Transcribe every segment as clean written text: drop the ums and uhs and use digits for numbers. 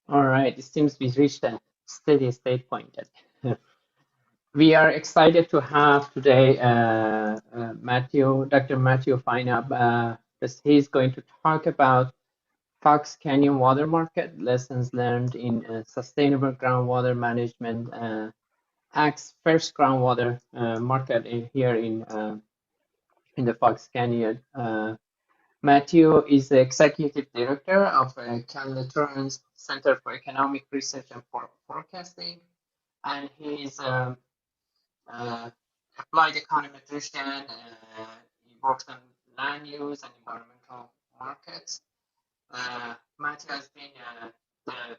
All right, it seems we reached a steady state point. We are excited to have today Dr. Matthew Fienup, because he's going to talk about Fox Canyon Water Market, lessons learned in sustainable groundwater management, ACT's first groundwater market here in the Fox Canyon. Matthew is the executive director of Latino's Center for Economic Research and Forecasting, and he's uh, applied econometrician. He works on land use and environmental markets. Matthew has been the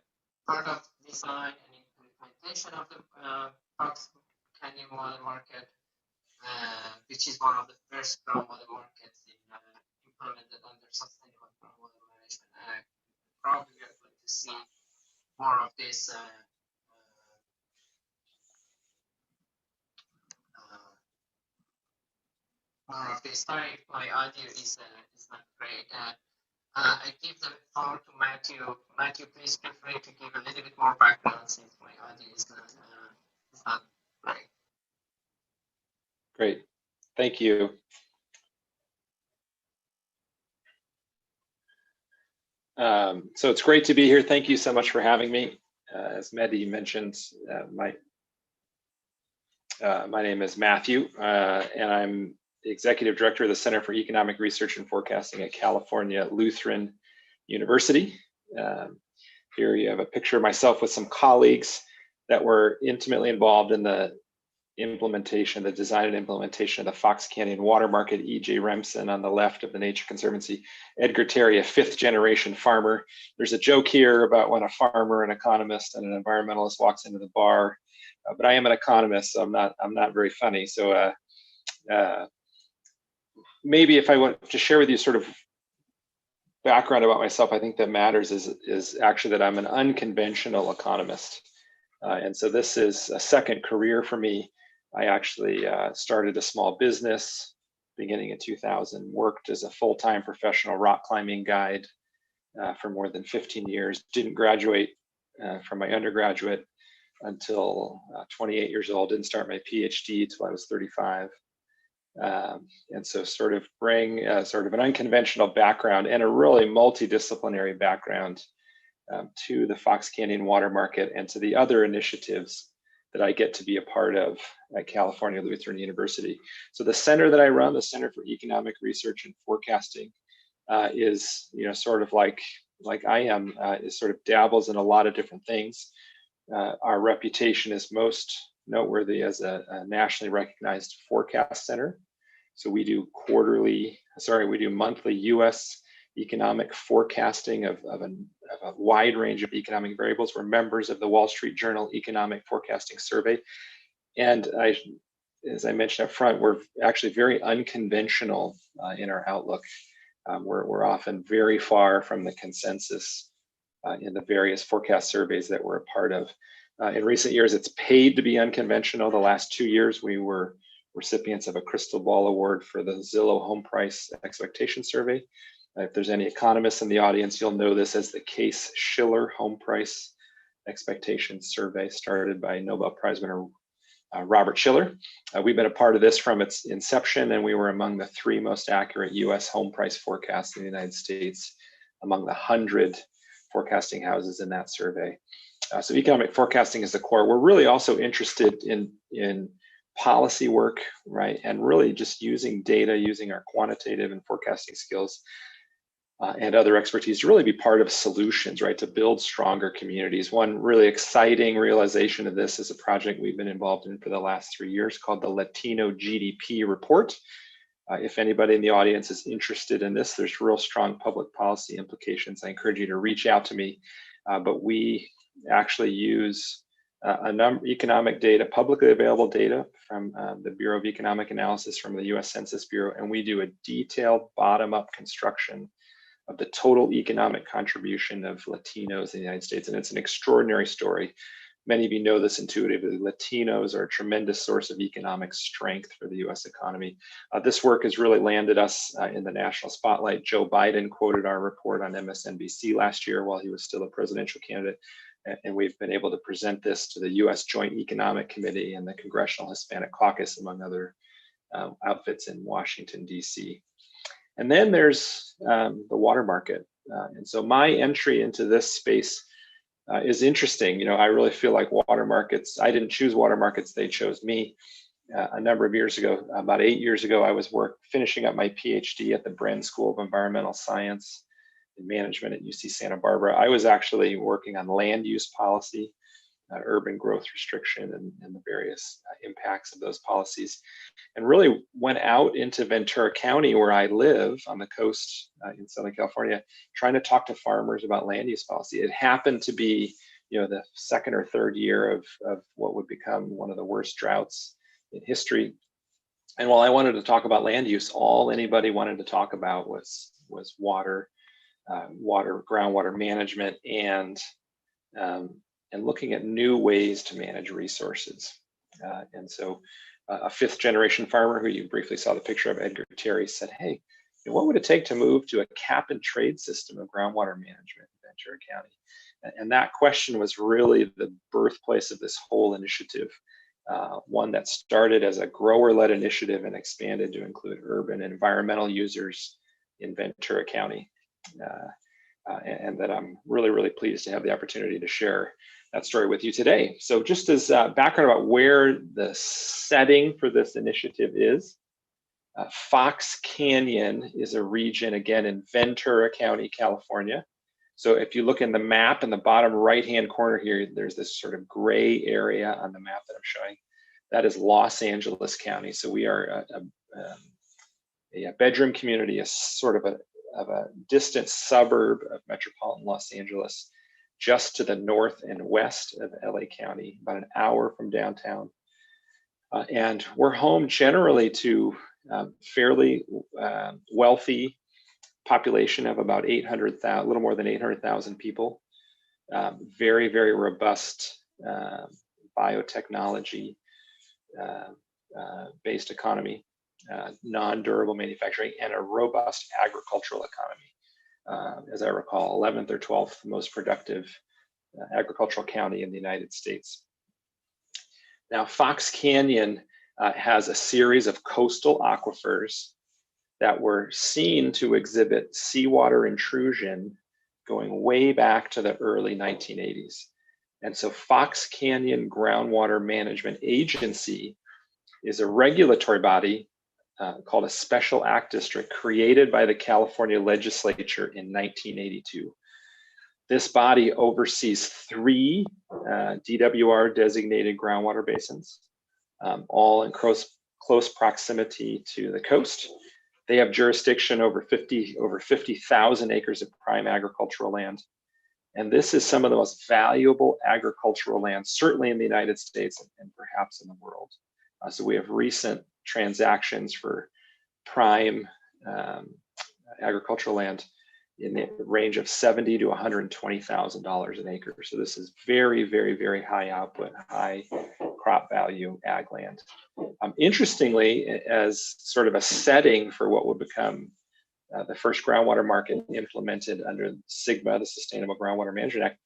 part of design and implementation of the Fox Canyon Water Market, which is one of the first groundwater markets implemented under Sustainable Groundwater Management Act. Probably we are going to see more of this. Sorry, my audio is not great. I give the floor to Matthew. Matthew, please feel free to give a little bit more background since my audio is not great. Great, thank you. So it's great to be here. Thank you so much for having me. As Mehdi mentioned, my name is Matthew, and I'm the Executive Director of the Center for Economic Research and Forecasting at California Lutheran University. Here you have a picture of myself with some colleagues that were intimately involved in the implementation, the design and implementation of the Fox Canyon Water Market. E.J. Remsen on the left of the Nature Conservancy, Edgar Terry, a fifth-generation farmer. There's a joke here about when a farmer, an economist, and an environmentalist walks into the bar, but I am an economist, so I'm not very funny. So maybe if I want to share with you sort of background about myself, I think that matters is actually that I'm an unconventional economist. And so this is a second career for me. I actually started a small business beginning in 2000, worked as a full-time professional rock climbing guide for more than 15 years, didn't graduate from my undergraduate until 28 years old, didn't start my PhD until I was 35. And so sort of bring sort of an unconventional background and a really multidisciplinary background to the Fox Canyon Water Market and to the other initiatives that I get to be a part of at California Lutheran University. So the center that I run, the Center for Economic Research and Forecasting, is sort of like I am, is sort of dabbles in a lot of different things. Our reputation is most noteworthy as a nationally recognized forecast center. So we do monthly U.S. economic forecasting of a wide range of economic variables. We're members of the Wall Street Journal Economic Forecasting Survey. And as I mentioned up front, we're actually very unconventional in our outlook. We're often very far from the consensus in the various forecast surveys that we're a part of. In recent years, it's paid to be unconventional. The last 2 years, we were recipients of a Crystal Ball Award for the Zillow Home Price Expectation Survey. If there's any economists in the audience, you'll know this as the Case-Shiller Home Price Expectation Survey, started by Nobel Prize winner Robert Shiller. We've been a part of this from its inception, and we were among the 3 most accurate US home price forecasts in the United States, among the 100 forecasting houses in that survey. So economic forecasting is the core. We're really also interested in policy work, right? And really just using data, using our quantitative and forecasting skills and other expertise to really be part of solutions, right? To build stronger communities. One really exciting realization of this is a project we've been involved in for the last 3 years called the Latino GDP Report. If anybody in the audience is interested in this, there's real strong public policy implications. I encourage you to reach out to me, but we actually use economic data, publicly available data from the Bureau of Economic Analysis from the US Census Bureau, and we do a detailed bottom-up construction of the total economic contribution of Latinos in the United States. And it's an extraordinary story. many of you know this intuitively, Latinos are a tremendous source of economic strength for the US economy. This work has really landed us in the national spotlight. Joe Biden quoted our report on MSNBC last year while he was still a presidential candidate. And we've been able to present this to the US Joint Economic Committee and the Congressional Hispanic Caucus, among other outfits in Washington, DC. And then there's the water market. And so my entry into this space is interesting. You know, I really feel like water markets, I didn't choose water markets, they chose me. A number of years ago, about 8 years ago, I was finishing up my PhD at the Bren School of Environmental Science and Management at UC Santa Barbara. I was actually working on land use policy, urban growth restriction, and the various impacts of those policies, and really went out into Ventura County, where I live on the coast in Southern California, trying to talk to farmers about land use policy. It happened to be, you know, the second or third year of what would become one of the worst droughts in history. And while I wanted to talk about land use, all anybody wanted to talk about was water, groundwater management, and looking at new ways to manage resources. And so a fifth generation farmer who you briefly saw the picture of, Edgar Terry, said, hey, what would it take to move to a cap and trade system of groundwater management in Ventura County? And that question was really the birthplace of this whole initiative, one that started as a grower-led initiative and expanded to include urban and environmental users in Ventura County. And that I'm really, really pleased to have the opportunity to share that story with you today. So just as background about where the setting for this initiative is, Fox Canyon is a region, again, in Ventura County, California. So if you look in the map in the bottom right-hand corner here, there's this sort of gray area on the map that I'm showing. That is Los Angeles County. So we are a bedroom community, a sort of a distant suburb of metropolitan Los Angeles, just to the north and west of LA County, about an hour from downtown. And we're home generally to fairly wealthy population of about 800,000, a little more than 800,000 people. Very, very robust biotechnology based economy, non-durable manufacturing, and a robust agricultural economy. As I recall, 11th or 12th most productive agricultural county in the United States. Now, Fox Canyon has a series of coastal aquifers that were seen to exhibit seawater intrusion going way back to the early 1980s. And so Fox Canyon Groundwater Management Agency is a regulatory body called a Special Act District created by the California legislature in 1982. This body oversees 3 DWR designated groundwater basins, all in close proximity to the coast. They have jurisdiction over 50,000 acres of prime agricultural land. And this is some of the most valuable agricultural land, certainly in the United States and perhaps in the world. So we have recent transactions for prime agricultural land in the range of $70,000 to $120,000 an acre. So this is very, very, very high output, high crop value ag land. Interestingly, as sort of a setting for what would become the first groundwater market implemented under SGMA, the Sustainable Groundwater Management Act,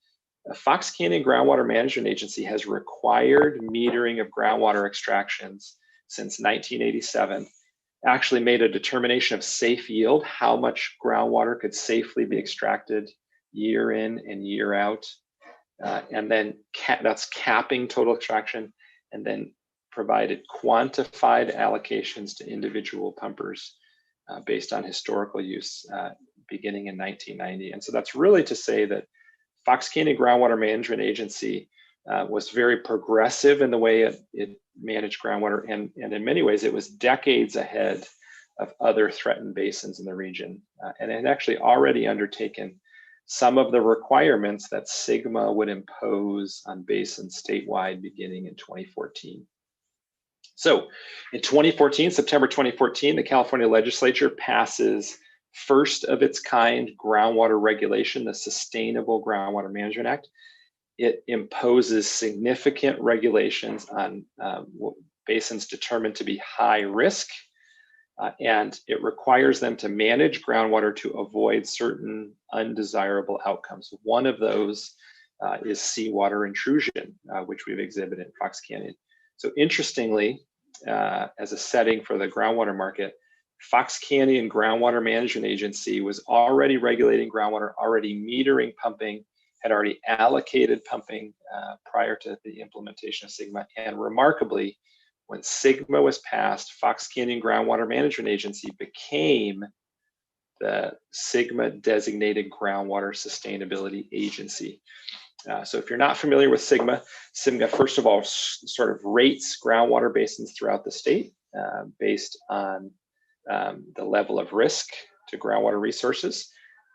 the Fox Canyon Groundwater Management Agency has required metering of groundwater extractions since 1987, actually made a determination of safe yield, how much groundwater could safely be extracted year in and year out, and then that's capping total extraction, and then provided quantified allocations to individual pumpers based on historical use beginning in 1990. And so that's really to say that Fox Canyon Groundwater Management Agency was very progressive in the way it managed groundwater, and in many ways it was decades ahead of other threatened basins in the region, and it had actually already undertaken some of the requirements that SGMA would impose on basins statewide beginning in 2014. So in 2014, September 2014, the California legislature passes first of its kind groundwater regulation, the Sustainable Groundwater Management Act. it imposes significant regulations on basins determined to be high risk, and it requires them to manage groundwater to avoid certain undesirable outcomes. One of those is seawater intrusion, which we've exhibited in Fox Canyon. So interestingly, as a setting for the groundwater market, Fox Canyon Groundwater Management Agency was already regulating groundwater, already metering pumping, had already allocated pumping prior to the implementation of SGMA. And remarkably, when SGMA was passed, Fox Canyon Groundwater Management Agency became the SGMA designated groundwater sustainability agency. So if you're not familiar with SGMA, SGMA first of all sort of rates groundwater basins throughout the state based on the level of risk to groundwater resources.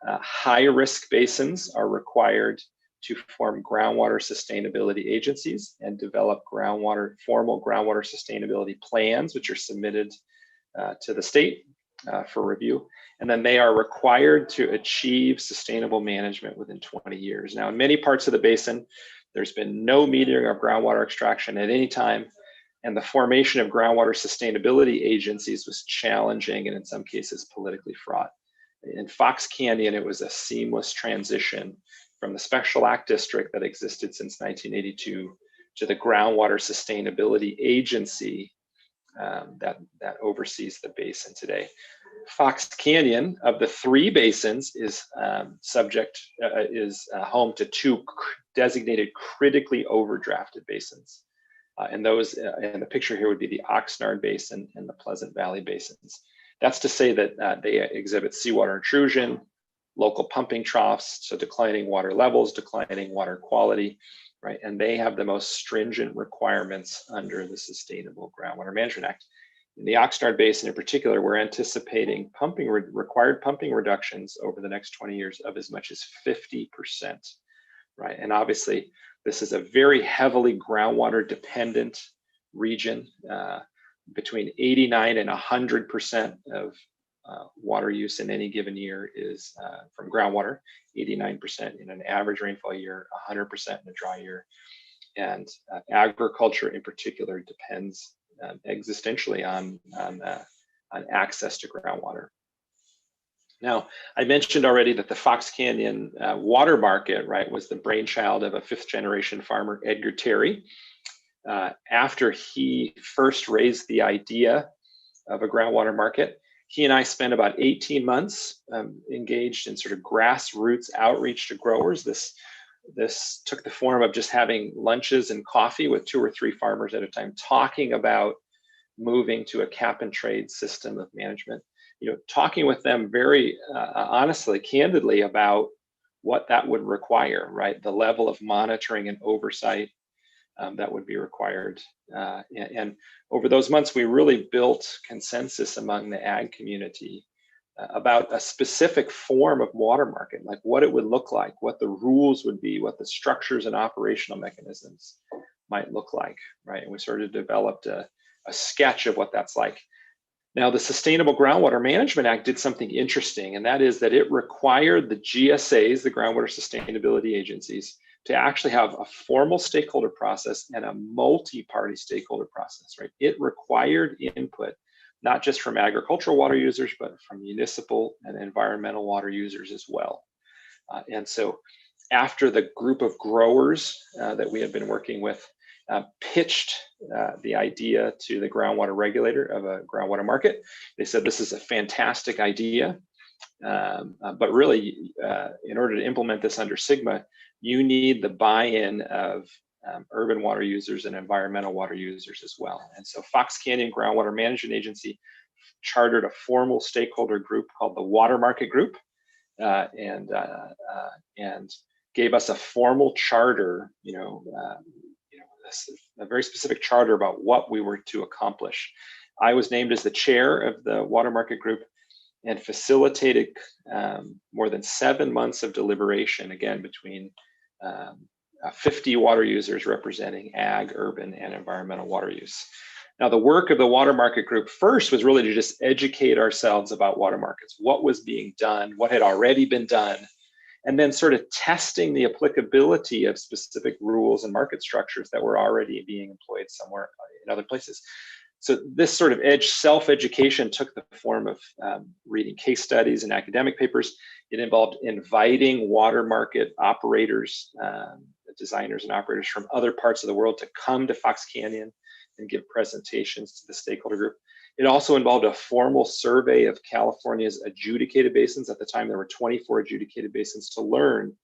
High risk basins are required to form groundwater sustainability agencies and develop formal groundwater sustainability plans, which are submitted to the state for review. And then they are required to achieve sustainable management within 20 years. Now, in many parts of the basin, there's been no metering of groundwater extraction at any time, and the formation of groundwater sustainability agencies was challenging and in some cases politically fraught. In Fox Canyon, it was a seamless transition from the Special Act District that existed since 1982 to the Groundwater Sustainability Agency that oversees the basin today. Fox Canyon, of the three basins, is home to two designated critically overdrafted basins. And those in the picture here would be the Oxnard Basin and the Pleasant Valley Basins. That's to say that they exhibit seawater intrusion, local pumping troughs, so declining water levels, declining water quality, right? And they have the most stringent requirements under the Sustainable Groundwater Management Act. In the Oxnard Basin in particular, we're anticipating required pumping reductions over the next 20 years of as much as 50%, right? And obviously, this is a very heavily groundwater dependent region. Between 89 and 100% of water use in any given year is from groundwater, 89% in an average rainfall year, 100% in a dry year. And agriculture in particular depends existentially on access to groundwater. Now, I mentioned already that the Fox Canyon water market, right, was the brainchild of a fifth generation farmer, Edgar Terry. After he first raised the idea of a groundwater market, he and I spent about 18 months engaged in sort of grassroots outreach to growers. This took the form of just having lunches and coffee with 2 or 3 farmers at a time, talking about moving to a cap and trade system of management. You know, talking with them very honestly, candidly about what that would require, right? The level of monitoring and oversight that would be required. And over those months, we really built consensus among the ag community about a specific form of water market, like what it would look like, what the rules would be, what the structures and operational mechanisms might look like, right? And we sort of developed a sketch of what that's like. Now, the Sustainable Groundwater Management Act did something interesting, and that is that it required the GSAs, the Groundwater Sustainability Agencies, to actually have a formal stakeholder process and a multi-party stakeholder process, right? It required input, not just from agricultural water users, but from municipal and environmental water users as well. And so after the group of growers that we had been working with pitched the idea to the groundwater regulator of a groundwater market, they said, this is a fantastic idea, but really, in order to implement this under SGMA, you need the buy-in of urban water users and environmental water users as well. And so Fox Canyon Groundwater Management Agency chartered a formal stakeholder group called the Water Market Group, and gave us a formal charter, a very specific charter about what we were to accomplish. I was named as the chair of the Water Market Group and facilitated more than 7 months of deliberation, again, between 50 water users representing ag, urban, and environmental water use. Now, the work of the Water Market Group first was really to just educate ourselves about water markets, what was being done, what had already been done, and then sort of testing the applicability of specific rules and market structures that were already being employed somewhere in other places. So this sort of self-education took the form of reading case studies and academic papers. It involved inviting water market operators, designers and operators from other parts of the world to come to Fox Canyon and give presentations to the stakeholder group. It also involved a formal survey of California's adjudicated basins. At the time, there were 24 adjudicated basins to learn,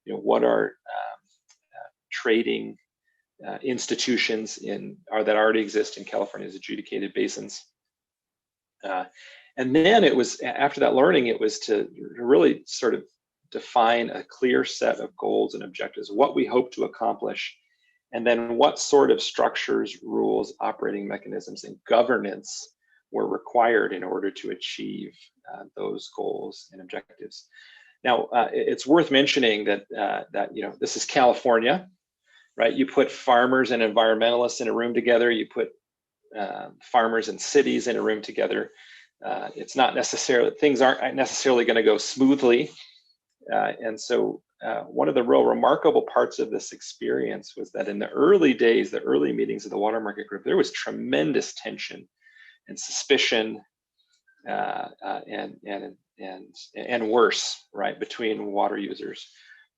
what are trading institutions that already exist in California's adjudicated basins. And then it was, after that learning, it was to really sort of define a clear set of goals and objectives, what we hope to accomplish, and then what sort of structures, rules, operating mechanisms, and governance were required in order to achieve those goals and objectives. Now, it's worth mentioning that this is California, right? You put farmers and environmentalists in a room together. You put farmers and cities in a room together. It's not necessarily, things aren't necessarily going to go smoothly. And so one of the real remarkable parts of this experience was that in the early days, the early meetings of the water market group, there was tremendous tension and suspicion and worse, right, between water users.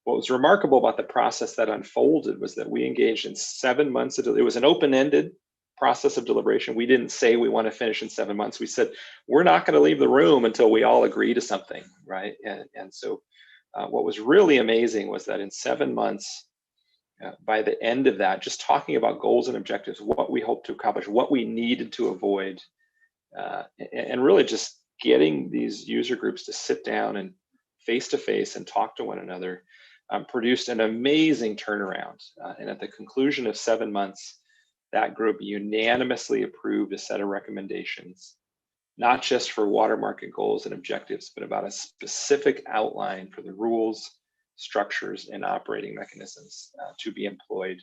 What was remarkable about the process that unfolded was that we engaged in 7 months. It was an open-ended process of deliberation. We didn't say we want to finish in 7 months. We said, we're not going to leave the room until we all agree to something, right? And so what was really amazing was that in 7 months, by the end of that, just talking about goals and objectives, what we hoped to accomplish, what we needed to avoid, and really just getting these user groups to sit down and face-to-face and talk to one another, produced an amazing turnaround. And at the conclusion of 7 months, that group unanimously approved a set of recommendations, not just for water market goals and objectives, but about a specific outline for the rules, structures, and operating mechanisms to be employed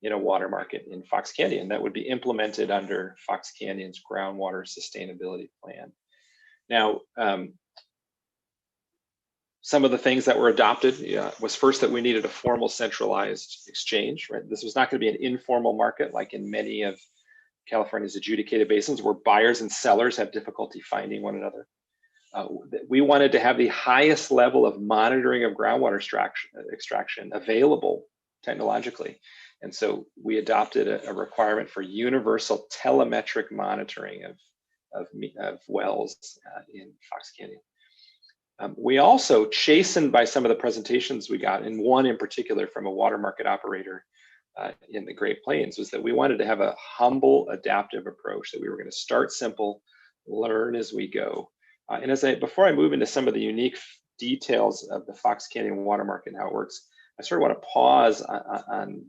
in a water market in Fox Canyon that would be implemented under Fox Canyon's groundwater sustainability plan. Now, some of the things that were adopted was first that we needed a formal centralized exchange, right? This was not going to be an informal market like in many of California's adjudicated basins where buyers and sellers have difficulty finding one another. We wanted to have the highest level of monitoring of groundwater extraction available technologically. And so we adopted a requirement for universal telemetric monitoring of wells in Fox Canyon. We also, chastened by some of the presentations we got, and one in particular from a water market operator in the Great Plains, was that we wanted to have a humble, adaptive approach, that we were going to start simple, learn as we go. And before I move into some of the unique details of the Fox Canyon water market and how it works, I sort of want to pause on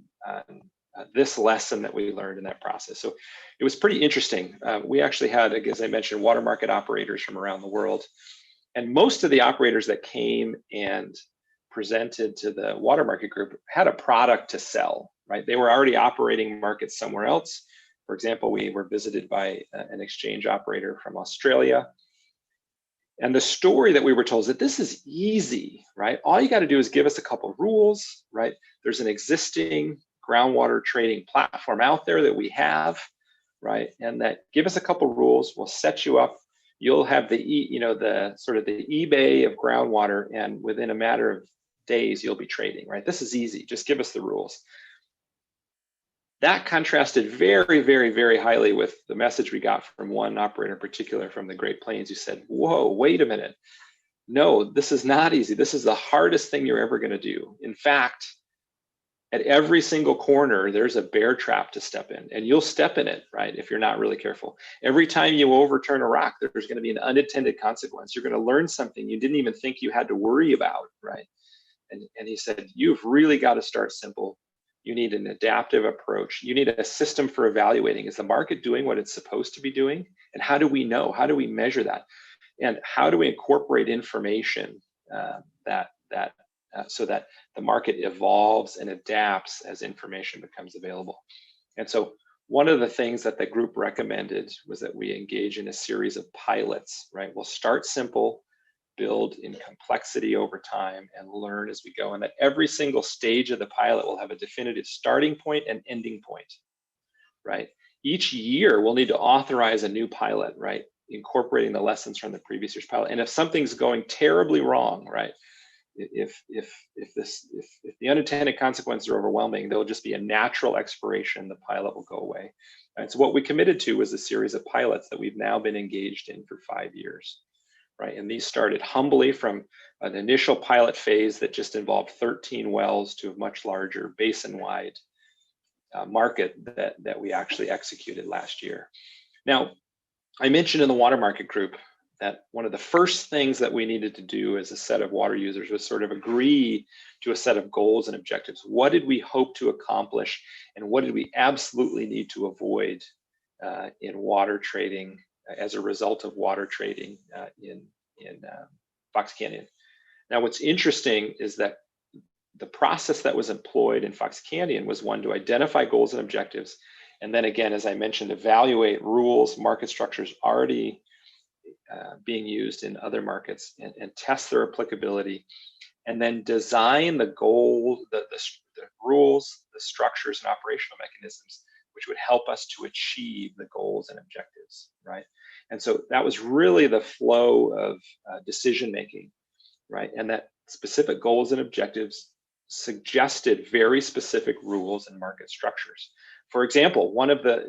this lesson that we learned in that process. So it was pretty interesting. We actually had, as I mentioned, water market operators from around the world. And most of the operators that came and presented to the water market group had a product to sell, right? They were already operating markets somewhere else. For example, we were visited by an exchange operator from Australia. And the story that we were told is that this is easy, right? All you got to do is give us a couple of rules, right? There's an existing groundwater trading platform out there that we have, right? And that give us a couple of rules, we'll set you up. You'll have the sort of the eBay of groundwater, and within a matter of days, you'll be trading, right? This is easy, just give us the rules. That contrasted very, very, very highly with the message we got from one operator in particular from the Great Plains who said, whoa, wait a minute. No, this is not easy. This is the hardest thing you're ever going to do. In fact, at every single corner, there's a bear trap to step in, and you'll step in it, right, if you're not really careful. Every time you overturn a rock, there's going to be an unintended consequence. You're going to learn something you didn't even think you had to worry about, right? And he said, you've really got to start simple. You need an adaptive approach. You need a system for evaluating. Is the market doing what it's supposed to be doing? And how do we know? How do we measure that? And how do we incorporate information so that the market evolves and adapts as information becomes available? And so one of the things that the group recommended was that we engage in a series of pilots, right? We'll start simple, build in complexity over time and learn as we go, and that every single stage of the pilot will have a definitive starting point and ending point, right? Each year we'll need to authorize a new pilot, right? Incorporating the lessons from the previous year's pilot. And if something's going terribly wrong, right? If the unintended consequences are overwhelming, there'll just be a natural expiration. The pilot will go away. And so what we committed to was a series of pilots that we've now been engaged in for 5 years, right? And these started humbly from an initial pilot phase that just involved 13 wells to a much larger basin-wide market that we actually executed last year. Now, I mentioned in the water market group that one of the first things that we needed to do as a set of water users was sort of agree to a set of goals and objectives. What did we hope to accomplish, and what did we absolutely need to avoid in water trading as a result of water trading in Fox Canyon? Now, what's interesting is that the process that was employed in Fox Canyon was one to identify goals and objectives, and then again, as I mentioned, evaluate rules, market structures already being used in other markets and test their applicability, and then design the goal, the rules, the structures, and operational mechanisms which would help us to achieve the goals and objectives, right? And so that was really the flow of decision making, right? And that specific goals and objectives suggested very specific rules and market structures. For example,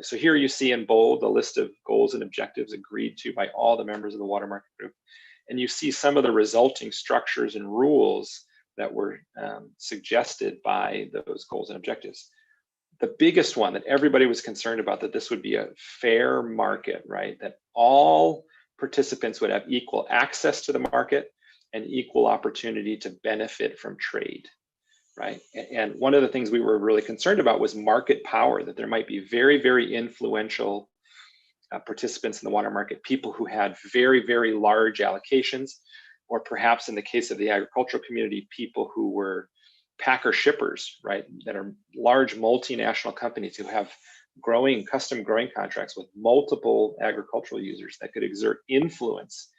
so here you see in bold the list of goals and objectives agreed to by all the members of the water market group. And you see some of the resulting structures and rules that were suggested by those goals and objectives. The biggest one that everybody was concerned about, that this would be a fair market, right? That all participants would have equal access to the market and equal opportunity to benefit from trade. Right. And one of the things we were really concerned about was market power, that there might be very, very influential participants in the water market, people who had very, very large allocations, or perhaps in the case of the agricultural community, people who were packer shippers, right, that are large multinational companies who have custom growing contracts with multiple agricultural users that could exert influence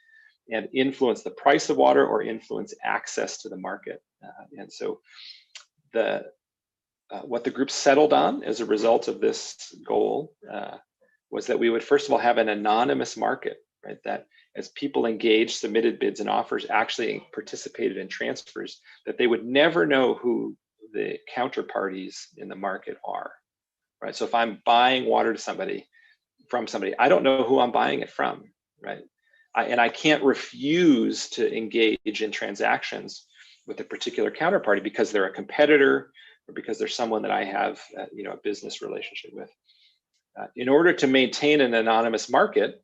and influence the price of water or influence access to the market. And so what the group settled on as a result of this goal was that we would first of all have an anonymous market, right? That as people engaged, submitted bids and offers, actually participated in transfers, that they would never know who the counterparties in the market are, right? So if I'm buying water from somebody, I don't know who I'm buying it from, right? And I can't refuse to engage in transactions with a particular counterparty because they're a competitor or because they're someone that I have a business relationship with. In order to maintain an anonymous market,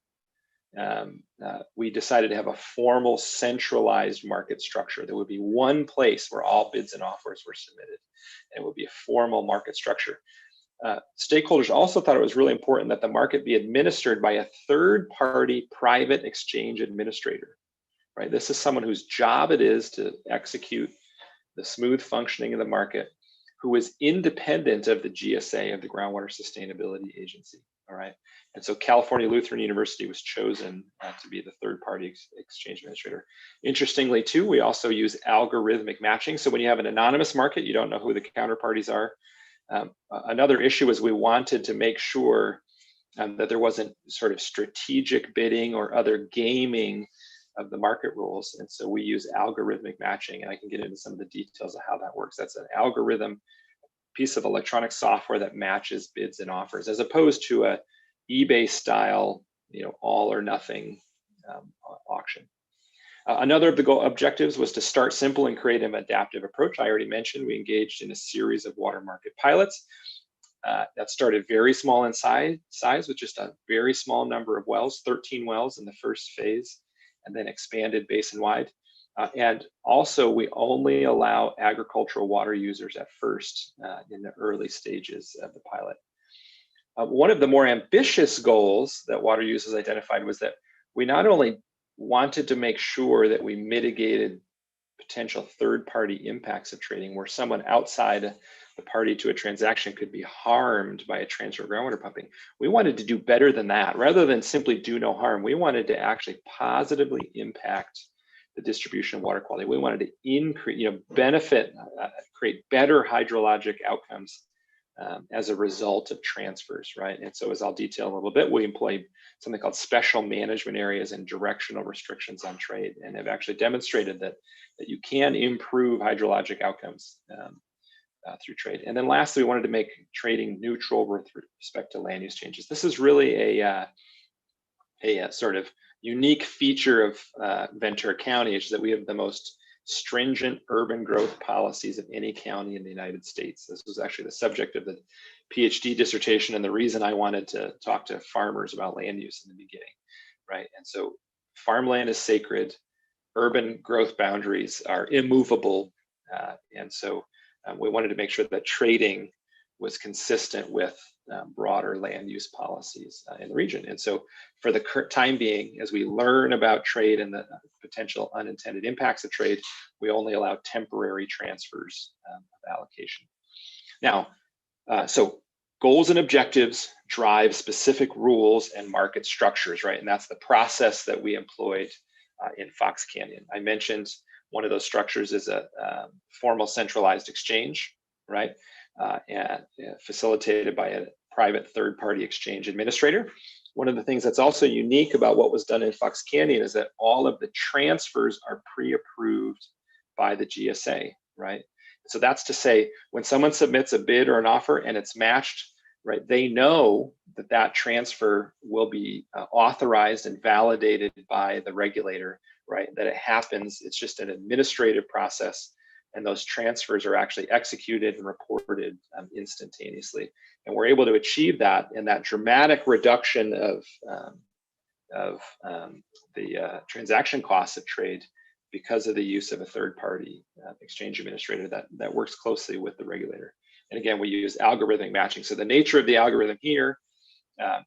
we decided to have a formal centralized market structure. There would be one place where all bids and offers were submitted, and it would be a formal market structure. Stakeholders also thought it was really important that the market be administered by a third-party private exchange administrator. Right? This is someone whose job it is to execute the smooth functioning of the market, who is independent of the GSA, of the Groundwater Sustainability Agency. All right. And so California Lutheran University was chosen to be the third-party exchange administrator. Interestingly, too, we also use algorithmic matching. So when you have an anonymous market, you don't know who the counterparties are. Another issue is we wanted to make sure that there wasn't sort of strategic bidding or other gaming of the market rules. And so we use algorithmic matching, and I can get into some of the details of how that works. That's an algorithm piece of electronic software that matches bids and offers, as opposed to a eBay style, all or nothing auction. Another of the objectives was to start simple and create an adaptive approach. I already mentioned we engaged in a series of water market pilots that started very small in size with just a very small number of wells, 13 wells in the first phase, and then expanded basin-wide. And also, we only allow agricultural water users at first in the early stages of the pilot. One of the more ambitious goals that water users identified was that we not only wanted to make sure that we mitigated potential third-party impacts of trading, where someone outside the party to a transaction could be harmed by a transfer of groundwater pumping. We wanted to do better than that. Rather than simply do no harm, we wanted to actually positively impact the distribution of water quality. We wanted to increase, benefit, create better hydrologic outcomes as a result of transfers, right? And so, as I'll detail a little bit, we employ something called special management areas and directional restrictions on trade, and have actually demonstrated that you can improve hydrologic outcomes through trade. And then lastly, we wanted to make trading neutral with respect to land use changes. This is really a sort of unique feature of Ventura County, is that we have the most stringent urban growth policies of any county in the United States. This was actually the subject of the PhD dissertation, and the reason I wanted to talk to farmers about land use in the beginning, right? And so farmland is sacred, urban growth boundaries are immovable, and so we wanted to make sure that trading was consistent with broader land use policies in the region. And so for the time being, as we learn about trade and the potential unintended impacts of trade, we only allow temporary transfers of allocation. Now, so goals and objectives drive specific rules and market structures, right? And that's the process that we employed in Fox Canyon. I mentioned one of those structures is a formal centralized exchange, right? And facilitated by a private third-party exchange administrator. One of the things that's also unique about what was done in Fox Canyon is that all of the transfers are pre-approved by the GSA, right? So that's to say, when someone submits a bid or an offer and it's matched, right, they know that that transfer will be authorized and validated by the regulator, right? That it happens, it's just an administrative process, and those transfers are actually executed and reported instantaneously. And we're able to achieve that, and that dramatic reduction of the transaction costs of trade because of the use of a third-party exchange administrator that works closely with the regulator. And again, we use algorithmic matching. So the nature of the algorithm here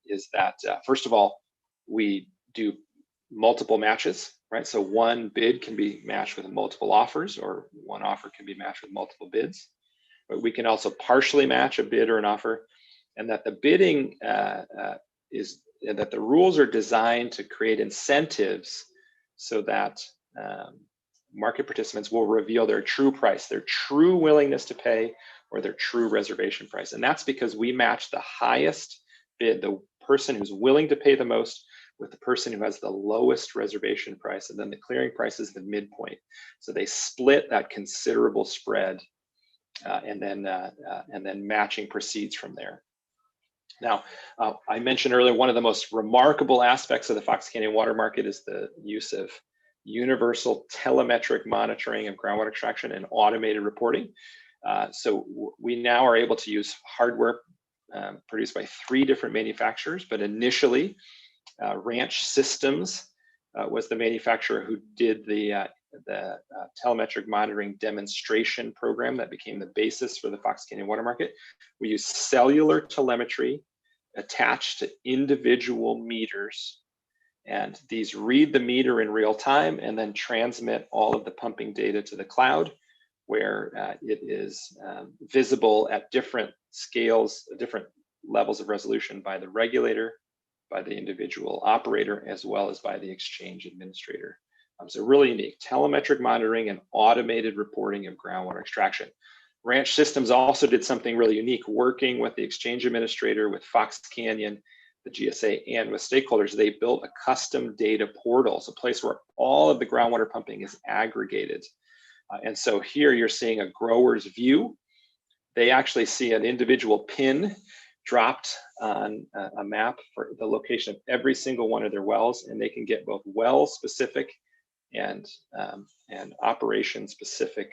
is that, first of all, we do multiple matches, right? So one bid can be matched with multiple offers, or one offer can be matched with multiple bids. But we can also partially match a bid or an offer, and that the bidding that the rules are designed to create incentives so that market participants will reveal their true price, their true willingness to pay, or their true reservation price. And that's because we match the highest bid, the person who's willing to pay the most, with the person who has the lowest reservation price, and then the clearing price is the midpoint. So they split that considerable spread, and then matching proceeds from there. Now, I mentioned earlier, one of the most remarkable aspects of the Fox Canyon water market is the use of universal telemetric monitoring of groundwater extraction and automated reporting. So we now are able to use hardware produced by 3 different manufacturers, but initially Ranch Systems was the manufacturer who did the telemetric monitoring demonstration program that became the basis for the Fox Canyon water market. We use cellular telemetry attached to individual meters, and these read the meter in real time and then transmit all of the pumping data to the cloud, where it is visible at different scales, different levels of resolution by the regulator, by the individual operator, as well as by the exchange administrator. So really unique telemetric monitoring and automated reporting of groundwater extraction. Ranch Systems also did something really unique, working with the exchange administrator, with Fox Canyon, the GSA, and with stakeholders. They built a custom data portal, so a place where all of the groundwater pumping is aggregated. And so here you're seeing a grower's view. They actually see an individual pin dropped on a map for the location of every single one of their wells, and they can get both well specific and operation specific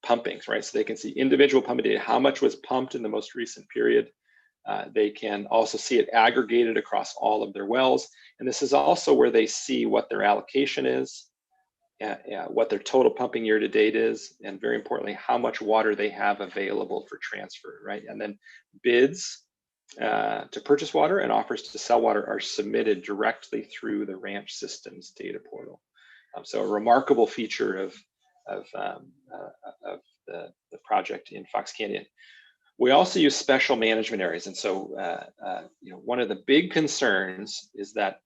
pumpings, right? So they can see individual pumping data, how much was pumped in the most recent period. They can also see it aggregated across all of their wells. And this is also where they see what their allocation is, what their total pumping year to date is, and very importantly, how much water they have available for transfer, right? And then bids to purchase water and offers to sell water are submitted directly through the Ranch Systems data portal. So a remarkable feature of the project in Fox Canyon. We also use special management areas, and so one of the big concerns is that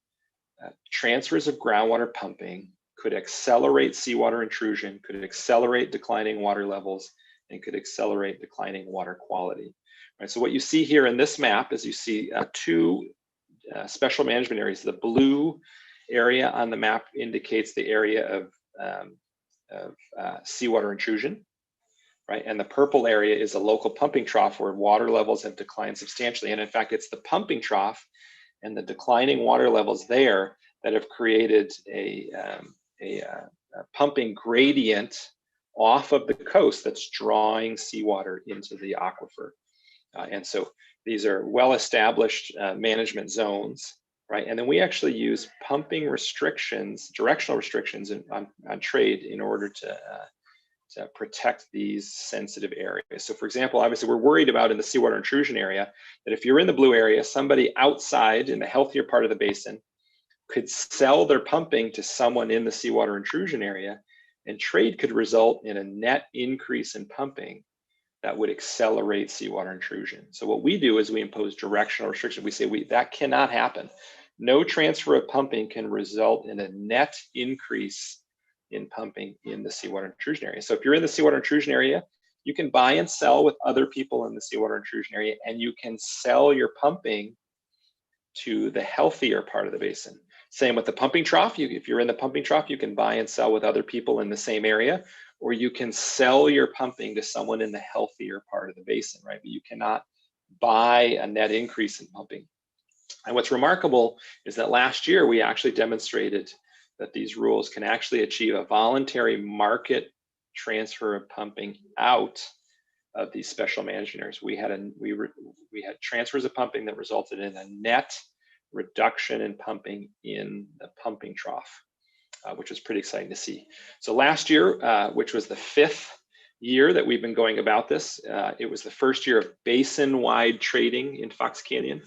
transfers of groundwater pumping could accelerate seawater intrusion, could accelerate declining water levels, and could accelerate declining water quality. Right, so what you see here in this map is you see two special management areas. The blue area on the map indicates the area of seawater intrusion, right? And the purple area is a local pumping trough where water levels have declined substantially. And in fact, it's the pumping trough and the declining water levels there that have created a pumping gradient off of the coast that's drawing seawater into the aquifer. And so these are well-established management zones, right? And then we actually use pumping restrictions, directional restrictions on trade in order to protect these sensitive areas. So for example, obviously we're worried about in the seawater intrusion area that if you're in the blue area, somebody outside in the healthier part of the basin could sell their pumping to someone in the seawater intrusion area, and trade could result in a net increase in pumping that would accelerate seawater intrusion. So what we do is we impose directional restriction. We say that cannot happen. No transfer of pumping can result in a net increase in pumping in the seawater intrusion area. So if you're in the seawater intrusion area, you can buy and sell with other people in the seawater intrusion area, and you can sell your pumping to the healthier part of the basin. Same with the pumping trough. If you're in the pumping trough, you can buy and sell with other people in the same area, or you can sell your pumping to someone in the healthier part of the basin, right? But you cannot buy a net increase in pumping. And what's remarkable is that last year we actually demonstrated that these rules can actually achieve a voluntary market transfer of pumping out of these special management areas. We had transfers of pumping that resulted in a net reduction in pumping in the pumping trough, which was pretty exciting to see. So last year, which was the 5th year that we've been going about this, it was the first year of basin-wide trading in Fox Canyon.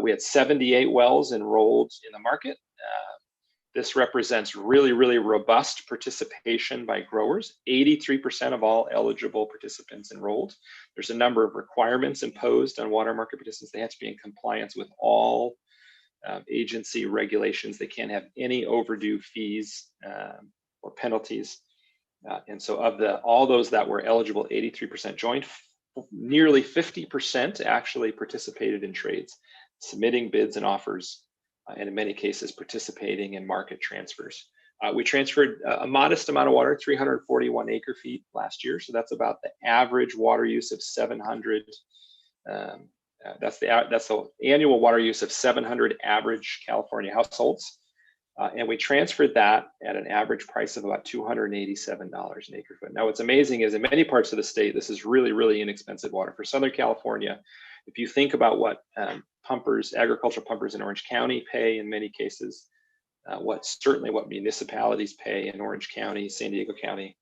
We had 78 wells enrolled in the market. This represents really, really robust participation by growers. 83% of all eligible participants enrolled. There's a number of requirements imposed on water market participants. They have to be in compliance with all agency regulations. They can't have any overdue fees or penalties. And so of all those that were eligible, 83% joined. Nearly 50% actually participated in trades, submitting bids and offers, and in many cases participating in market transfers. We transferred a modest amount of water, 341 acre feet last year. So that's about the average water use of 700. That's the annual water use of 700 average California households. And we transferred that at an average price of about $287 an acre foot. Now, what's amazing is in many parts of the state, this is really, really inexpensive water. For Southern California, if you think about what agricultural pumpers in Orange County pay in many cases, certainly what municipalities pay in Orange County, San Diego County,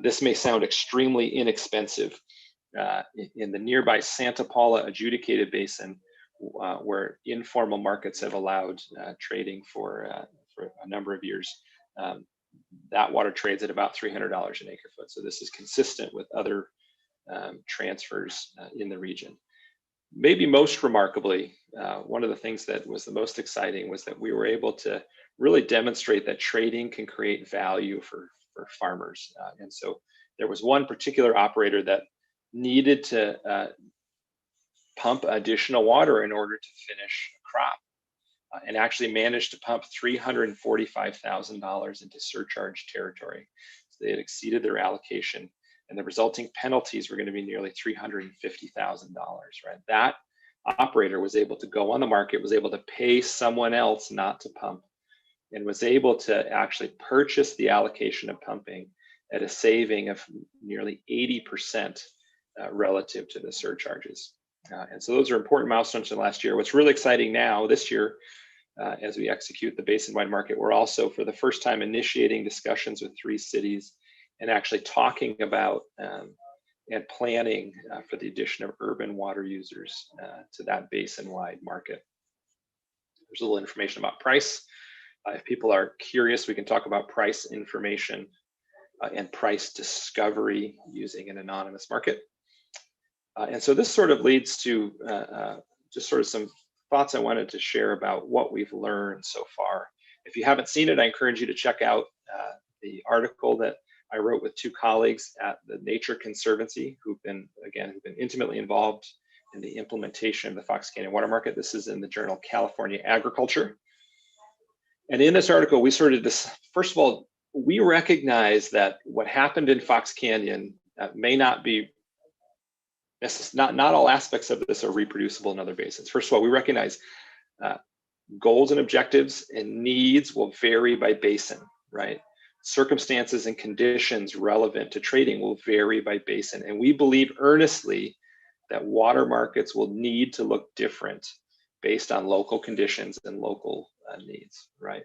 this may sound extremely inexpensive. In the nearby Santa Paula adjudicated basin, where informal markets have allowed trading for a number of years, that water trades at about $300 an acre foot. So this is consistent with other transfers in the region. Maybe most remarkably, one of the things that was the most exciting was that we were able to really demonstrate that trading can create value for farmers. And so there was one particular operator that needed to pump additional water in order to finish a crop, and actually managed to pump $345,000 into surcharge territory. So they had exceeded their allocation, and the resulting penalties were going to be nearly $350,000, right? That operator was able to go on the market, was able to pay someone else not to pump, and was able to actually purchase the allocation of pumping at a saving of nearly 80% relative to the surcharges. And so those are important milestones in the last year. What's really exciting now, this year, as we execute the basin-wide market, we're also for the first time initiating discussions with 3 cities and actually talking about and planning for the addition of urban water users to that basin-wide market. There's a little information about price. If people are curious, we can talk about price information and price discovery using an anonymous market. And so this sort of leads to just sort of some thoughts I wanted to share about what we've learned so far. If you haven't seen it, I encourage you to check out the article that I wrote with two colleagues at the Nature Conservancy, who've been intimately involved in the implementation of the Fox Canyon Water Market. This is in the journal California Agriculture. And in this article, we sort of first of all, we recognize that what happened in Fox Canyon may not be not all aspects of this are reproducible in other basins. First of all, we recognize goals and objectives and needs will vary by basin, right? Circumstances and conditions relevant to trading will vary by basin. And we believe earnestly that water markets will need to look different based on local conditions and local needs, right?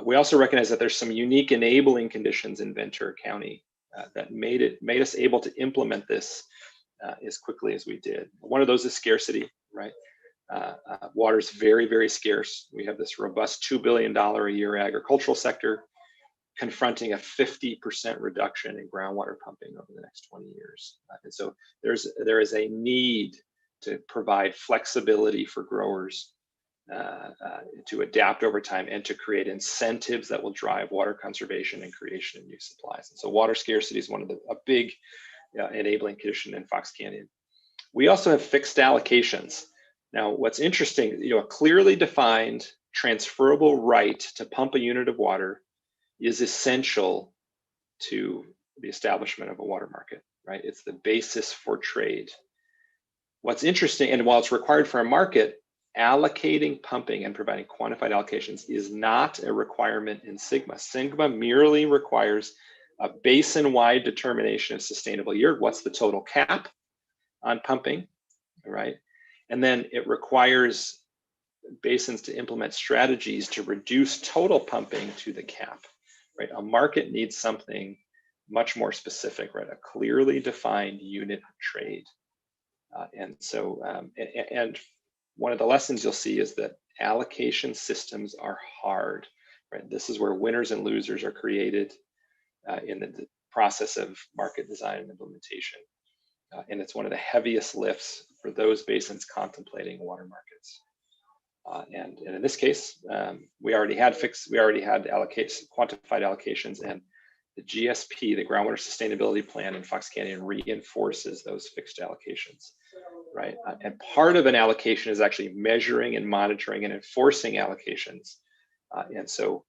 We also recognize that there's some unique enabling conditions in Ventura County that made us able to implement this as quickly as we did. One of those is scarcity, right? Water is very, very scarce. We have this robust $2 billion a year agricultural sector confronting a 50% reduction in groundwater pumping over the next 20 years. And so there is a need to provide flexibility for growers to adapt over time and to create incentives that will drive water conservation and creation of new supplies. And so water scarcity is one of a big enabling condition in Fox Canyon. We also have fixed allocations. Now, what's interesting, a clearly defined transferable right to pump a unit of water is essential to the establishment of a water market, right? It's the basis for trade. What's interesting, and while it's required for a market, allocating pumping and providing quantified allocations is not a requirement in SGMA. SGMA merely requires a basin-wide determination of sustainable yield. What's the total cap on pumping, right? And then it requires basins to implement strategies to reduce total pumping to the cap, right? A market needs something much more specific, right? A clearly defined unit of trade. And one of the lessons you'll see is that allocation systems are hard, right? This is where winners and losers are created in the process of market design and implementation. And it's one of the heaviest lifts for those basins contemplating water markets. And in this case, we already had quantified allocations, and the GSP, the Groundwater Sustainability Plan in Fox Canyon, reinforces those fixed allocations, right? And part of an allocation is actually measuring and monitoring and enforcing allocations. And so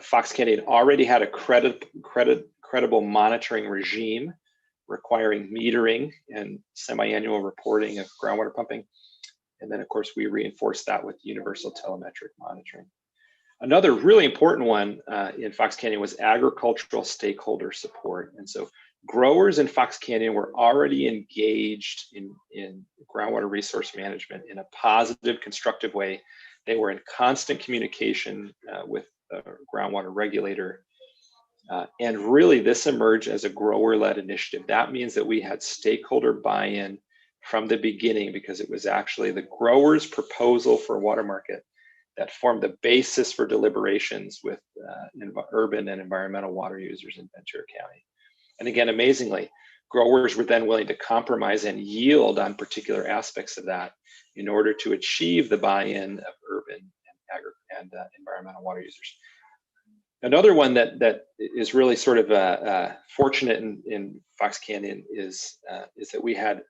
Fox Canyon already had a credible monitoring regime requiring metering and semi-annual reporting of groundwater pumping. And then, of course, we reinforced that with universal telemetric monitoring. Another really important one in Fox Canyon was agricultural stakeholder support. And so growers in Fox Canyon were already engaged in groundwater resource management in a positive, constructive way. They were in constant communication with the groundwater regulator. And really, this emerged as a grower-led initiative. That means that we had stakeholder buy-in from the beginning, because it was actually the growers' proposal for a water market that formed the basis for deliberations with urban and environmental water users in Ventura County. And again, amazingly, growers were then willing to compromise and yield on particular aspects of that in order to achieve the buy-in of urban and environmental water users. Another one that is really sort of fortunate in Fox Canyon is that we had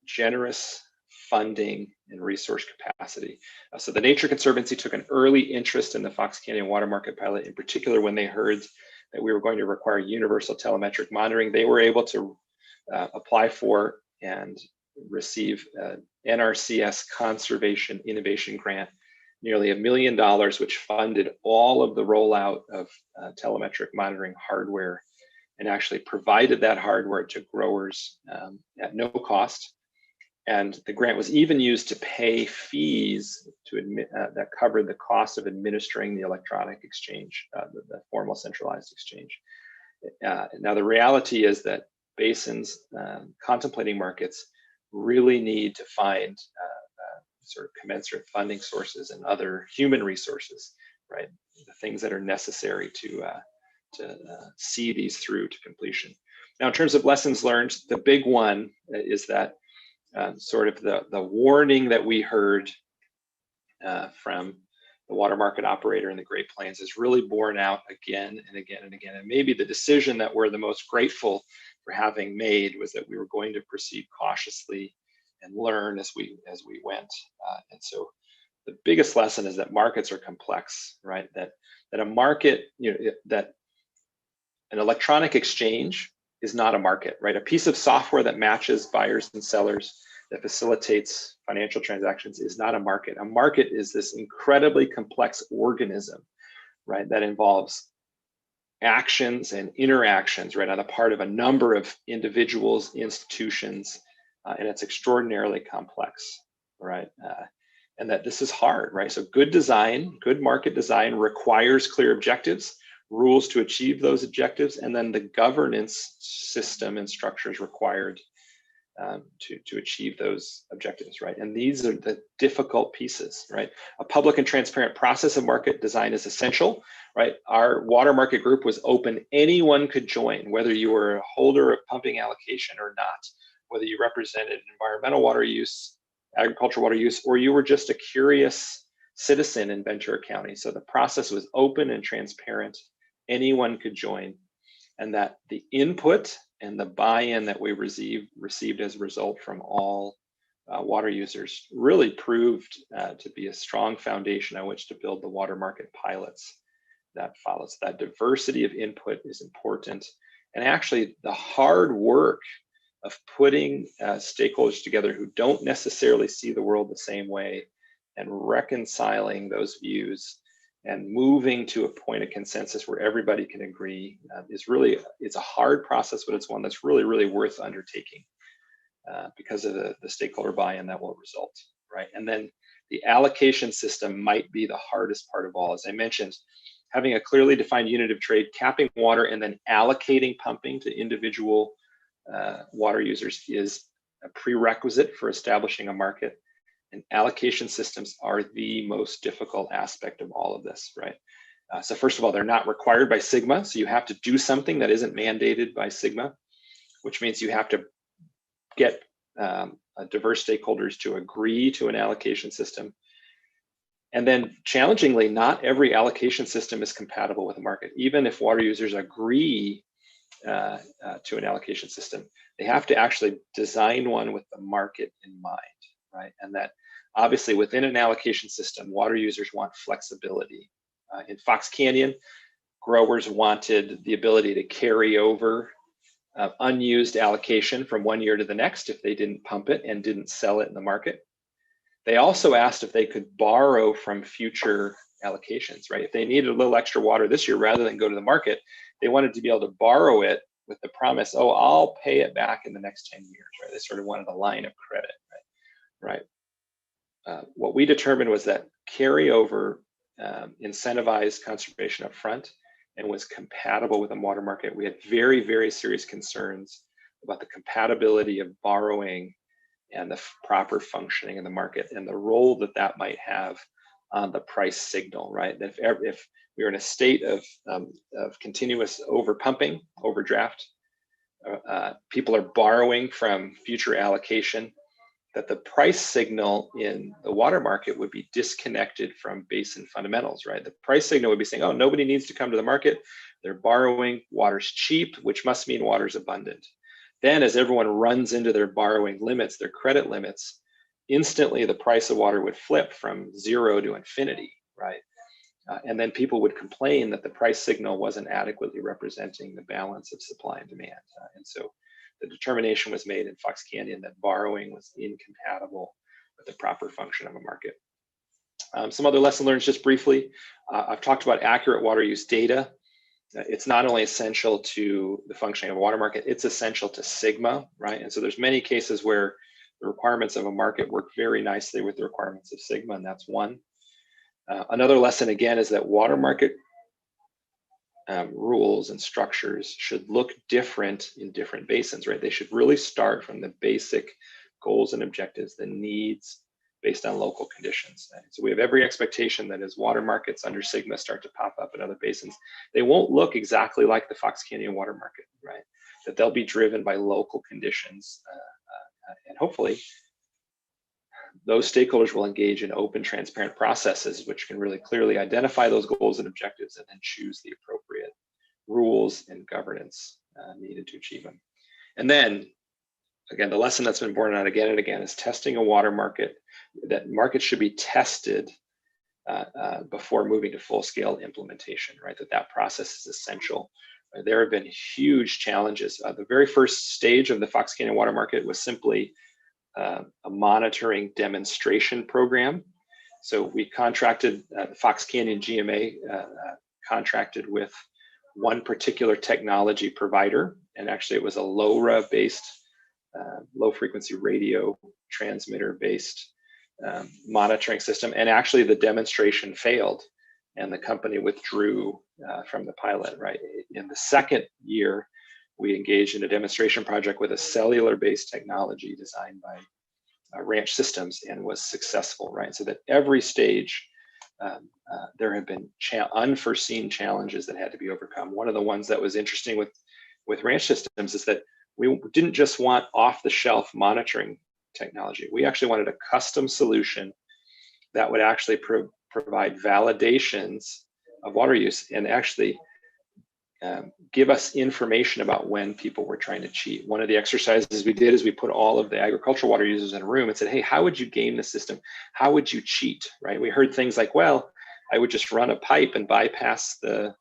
generous funding and resource capacity. So the Nature Conservancy took an early interest in the Fox Canyon Water Market pilot, in particular when they heard that we were going to require universal telemetric monitoring. They were able to apply for and receive NRCS Conservation Innovation Grant, nearly $1 million, which funded all of the rollout of telemetric monitoring hardware, and actually provided that hardware to growers at no cost. And the grant was even used to pay fees that covered the cost of administering the electronic exchange, the formal centralized exchange. Now, the reality is that basins contemplating markets really need to find sort of commensurate funding sources and other human resources, right? The things that are necessary to see these through to completion. Now, in terms of lessons learned, the big one is that sort of the warning that we heard from the water market operator in the Great Plains, is really borne out again and again and again. And maybe the decision that we're the most grateful for having made was that we were going to proceed cautiously and learn as we went. And so the biggest lesson is that markets are complex, right? That a market, that an electronic exchange is not a market, right? A piece of software that matches buyers and sellers, that facilitates financial transactions, is not a market. A market is this incredibly complex organism, right? That involves actions and interactions, right, on the part of a number of individuals, institutions, and it's extraordinarily complex, right? And that this is hard, right? So good design, good market design requires clear objectives, rules to achieve those objectives, and then the governance system and structures required to achieve those objectives, right? And these are the difficult pieces, right? A public and transparent process of market design is essential, right? Our water market group was open. Anyone could join, whether you were a holder of pumping allocation or not, whether you represented environmental water use, agricultural water use, or you were just a curious citizen in Ventura County. So the process was open and transparent. Anyone could join, and that the input and the buy-in that we received as a result from all water users really proved to be a strong foundation on which to build the water market pilots that follows. That diversity of input is important, and actually the hard work of putting stakeholders together who don't necessarily see the world the same way and reconciling those views and moving to a point of consensus where everybody can agree is really, it's a hard process, but it's one that's really, really worth undertaking because of the stakeholder buy-in that will result, right? And then the allocation system might be the hardest part of all. As I mentioned, having a clearly defined unit of trade, capping water, and then allocating pumping to individual water users is a prerequisite for establishing a market. And allocation systems are the most difficult aspect of all of this, right? So first of all, they're not required by SGMA. So you have to do something that isn't mandated by SGMA, which means you have to get diverse stakeholders to agree to an allocation system. And then challengingly, not every allocation system is compatible with the market. Even if water users agree to an allocation system, they have to actually design one with the market in mind, right? And that obviously within an allocation system, water users want flexibility. In Fox Canyon, growers wanted the ability to carry over unused allocation from one year to the next if they didn't pump it and didn't sell it in the market. They also asked if they could borrow from future allocations, right? If they needed a little extra water this year, rather than go to the market, they wanted to be able to borrow it with the promise, oh, I'll pay it back in the next 10 years, right? They sort of wanted a line of credit, right? What we determined was that carryover incentivized conservation up front and was compatible with the water market. We had very, very serious concerns about the compatibility of borrowing and the proper functioning of the market and the role that that might have on the price signal, right? If we were in a state of continuous overpumping, overdraft, people are borrowing from future allocation, that the price signal in the water market would be disconnected from basin fundamentals, right? The price signal would be saying, oh, nobody needs to come to the market. They're borrowing, water's cheap, which must mean water's abundant. Then as everyone runs into their borrowing limits, their credit limits, instantly the price of water would flip from 0 to infinity, right? And then people would complain that the price signal wasn't adequately representing the balance of supply and demand. And so the determination was made in Fox Canyon that borrowing was incompatible with the proper function of a market. Some other lesson learned just briefly. I've talked about accurate water use data. It's not only essential to the functioning of a water market, it's essential to SGMA, right? And so there's many cases where the requirements of a market work very nicely with the requirements of SGMA, and that's one. Another lesson again is that water market rules and structures should look different in different basins, right? They should really start from the basic goals and objectives, the needs based on local conditions. And so we have every expectation that as water markets under SGMA start to pop up in other basins, they won't look exactly like the Fox Canyon water market, right? That they'll be driven by local conditions and hopefully those stakeholders will engage in open, transparent processes, which can really clearly identify those goals and objectives and then choose the appropriate rules and governance needed to achieve them. And then, again, the lesson that's been borne out again and again is testing a water market, that markets should be tested before moving to full-scale implementation, right? That process is essential. There have been huge challenges. The very first stage of the Fox Canyon Water Market was simply a monitoring demonstration program. So we contracted, the Fox Canyon GMA contracted with one particular technology provider, and actually it was a LoRa-based, low-frequency radio transmitter-based monitoring system, and actually the demonstration failed, and the company withdrew from the pilot, right? In the second year, we engaged in a demonstration project with a cellular-based technology designed by Ranch Systems and was successful, right? So that every stage, there have been unforeseen challenges that had to be overcome. One of the ones that was interesting with Ranch Systems is that we didn't just want off-the-shelf monitoring technology. We actually wanted a custom solution that would actually provide validations of water use and actually give us information about when people were trying to cheat. One of the exercises we did is we put all of the agricultural water users in a room and said, hey, how would you game the system? How would you cheat, right? We heard things like, well, I would just run a pipe and bypass the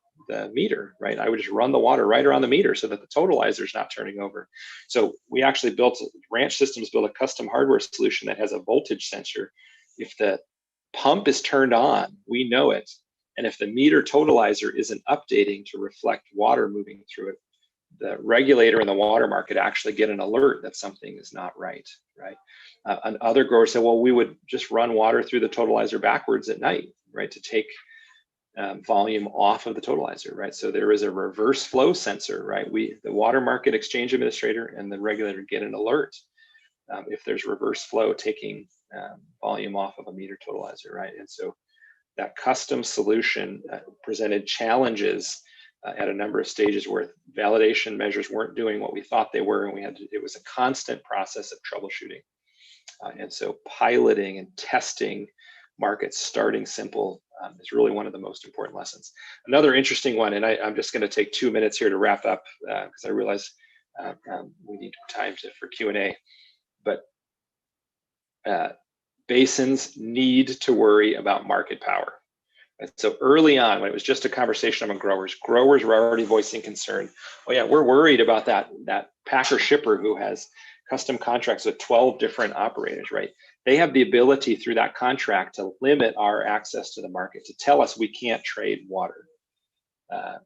meter, right? I would just run the water right around the meter so that the totalizer is not turning over. So we actually Ranch Systems built a custom hardware solution that has a voltage sensor. If the pump is turned on, we know it. And if the meter totalizer isn't updating to reflect water moving through it, the regulator in the water market actually get an alert that something is not right, right? And other growers said, well, we would just run water through the totalizer backwards at night, right, to take volume off of the totalizer, right? So there is a reverse flow sensor, right? The water market exchange administrator and the regulator get an alert if there's reverse flow taking volume off of a meter totalizer, right? And so that custom solution presented challenges at a number of stages where validation measures weren't doing what we thought they were, and it was a constant process of troubleshooting. And so piloting and testing markets, starting simple, is really one of the most important lessons. Another interesting one, and I'm just going to take 2 minutes here to wrap up because I realize we need time for Q&A, but basins need to worry about market power. And so early on, when it was just a conversation among growers were already voicing concern. Oh yeah, we're worried about that packer shipper who has custom contracts with 12 different operators, right? They have the ability through that contract to limit our access to the market, to tell us we can't trade water.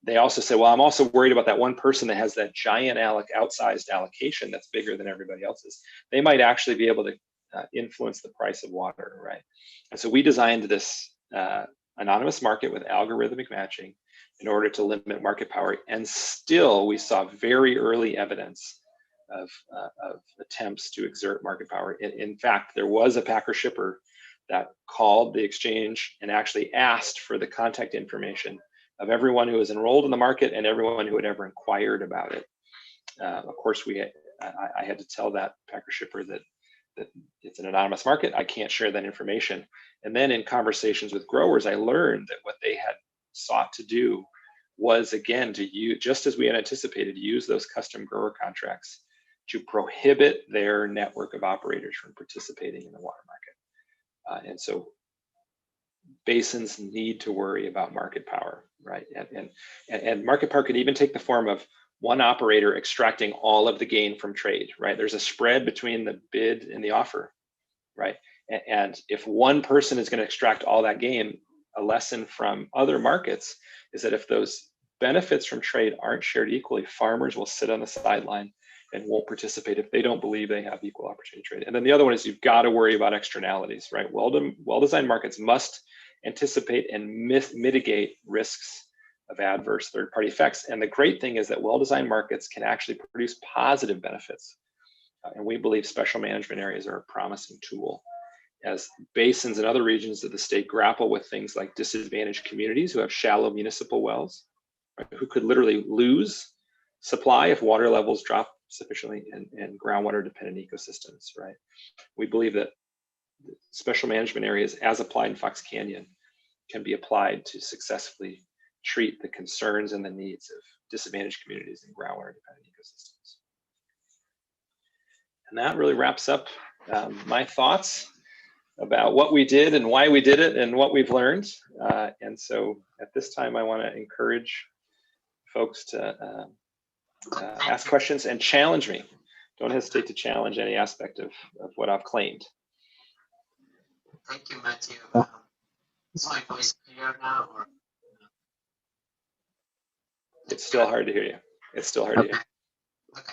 They also say, well, I'm also worried about that one person that has that giant outsized allocation that's bigger than everybody else's. They might actually be able to influence the price of water, right? And so we designed this anonymous market with algorithmic matching in order to limit market power, and still we saw very early evidence of attempts to exert market power. In fact, there was a packer shipper that called the exchange and actually asked for the contact information of everyone who was enrolled in the market and everyone who had ever inquired about it. Of course, I had to tell that packer shipper that it's an anonymous market. I can't share that information. And then in conversations with growers, I learned that what they had sought to do was, again, to use, just as we had anticipated, use those custom grower contracts to prohibit their network of operators from participating in the water market. And so basins need to worry about market power, right? And market power could even take the form of one operator extracting all of the gain from trade, right? There's a spread between the bid and the offer, right? And if one person is going to extract all that gain, a lesson from other markets is that if those benefits from trade aren't shared equally, farmers will sit on the sideline and won't participate if they don't believe they have equal opportunity trade. And then the other one is you've got to worry about externalities, right? Well-designed markets must anticipate and mitigate risks of adverse third-party effects. And the great thing is that well-designed markets can actually produce positive benefits. And we believe special management areas are a promising tool as basins and other regions of the state grapple with things like disadvantaged communities who have shallow municipal wells, right, who could literally lose supply if water levels drop sufficiently, and groundwater dependent ecosystems, right? We believe that special management areas as applied in Fox Canyon can be applied to successfully treat the concerns and the needs of disadvantaged communities and groundwater dependent ecosystems. And that really wraps up my thoughts about what we did and why we did it and what we've learned. And so at this time, I want to encourage folks to ask questions and challenge me. Don't hesitate to challenge any aspect of what I've claimed. Thank you, Matthew. Is my voice clear now? Or? It's still hard to hear you. It's still hard to hear. Okay.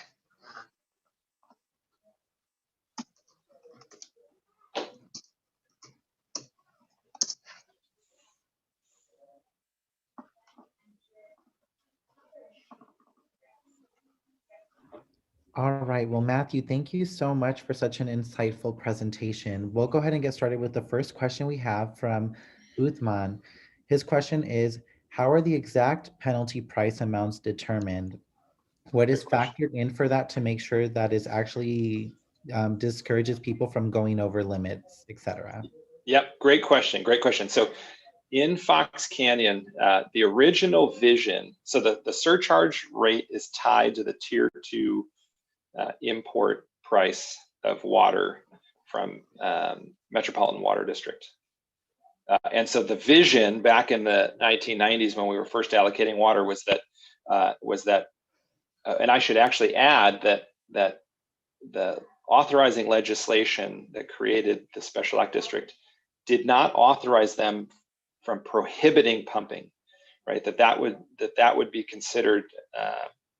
All right, well, Matthew, thank you so much for such an insightful presentation. We'll go ahead and get started with the first question we have from Uthman. His question is, how are the exact penalty price amounts determined? What is factored in for that to make sure that is actually discourages people from going over limits, etc.? Yep, great question, great question. So in Fox Canyon, the original vision, so the surcharge rate is tied to the tier 2 import price of water from Metropolitan Water District. And so the vision back in the 1990s when we were first allocating water was that, and I should actually add that the authorizing legislation that created the Special Act District did not authorize them from prohibiting pumping, right? That would be considered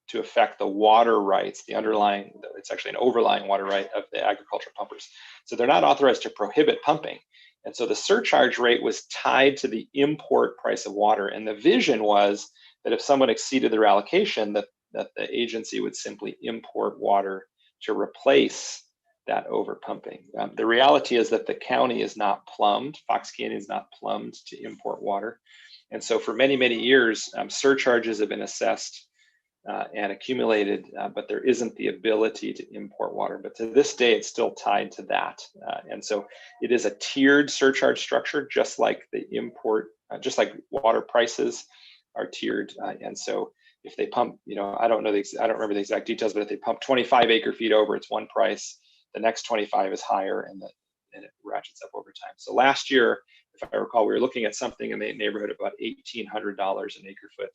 to affect the water rights, it's actually an overlying water right of the agricultural pumpers. So they're not authorized to prohibit pumping. And so the surcharge rate was tied to the import price of water. And the vision was that if someone exceeded their allocation, that the agency would simply import water to replace that over pumping. The reality is that the county is not plumbed, Fox Canyon is not plumbed to import water. And so for many, many years, surcharges have been assessed and accumulated, but there isn't the ability to import water. But to this day, it's still tied to that. And so it is a tiered surcharge structure, just like the import, just like water prices are tiered. And so if they pump, I don't remember the exact details, but if they pump 25 acre feet over, it's one price. The next 25 is higher, and it ratchets up over time. So last year, if I recall, we were looking at something in the neighborhood of about $1,800 an acre foot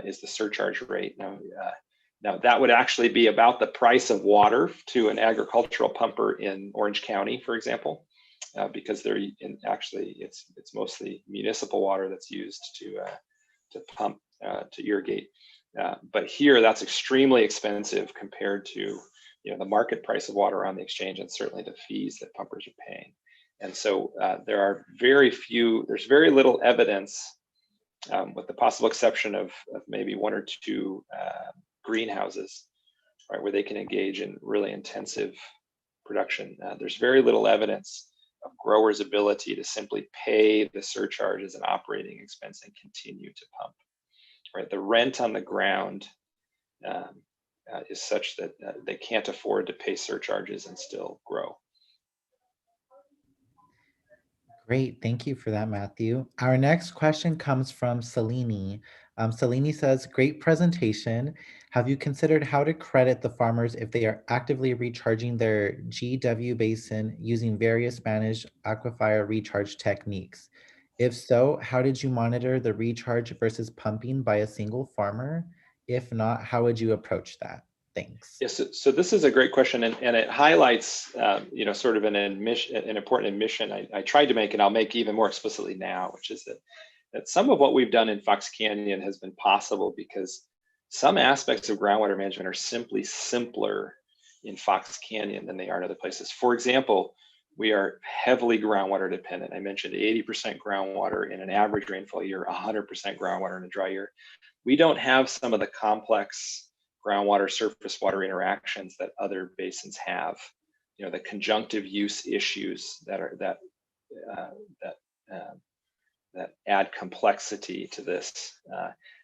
is the surcharge rate. Now that would actually be about the price of water to an agricultural pumper in Orange County, for example, because it's mostly municipal water that's used to pump to irrigate. But here, that's extremely expensive compared to the market price of water on the exchange, and certainly the fees that pumpers are paying. And so there's very little evidence, with the possible exception of maybe one or two greenhouses, right, where they can engage in really intensive production. There's very little evidence of growers' ability to simply pay the surcharge as an operating expense and continue to pump. Right, the rent on the ground is such that they can't afford to pay surcharges and still grow. Great, thank you for that, Matthew. Our next question comes from Salini. Salini says, great presentation. Have you considered how to credit the farmers if they are actively recharging their GW basin using various managed aquifer recharge techniques? If so, how did you monitor the recharge versus pumping by a single farmer? If not, how would you approach that? Thanks. Yes, so this is a great question, and it highlights, sort of an important admission I tried to make, and I'll make even more explicitly now, which is that some of what we've done in Fox Canyon has been possible because some aspects of groundwater management are simply simpler in Fox Canyon than they are in other places. For example, we are heavily groundwater dependent. I mentioned 80% groundwater in an average rainfall year, 100% groundwater in a dry year. We don't have some of the complex groundwater surface water interactions that other basins have. The conjunctive use issues that add complexity to this.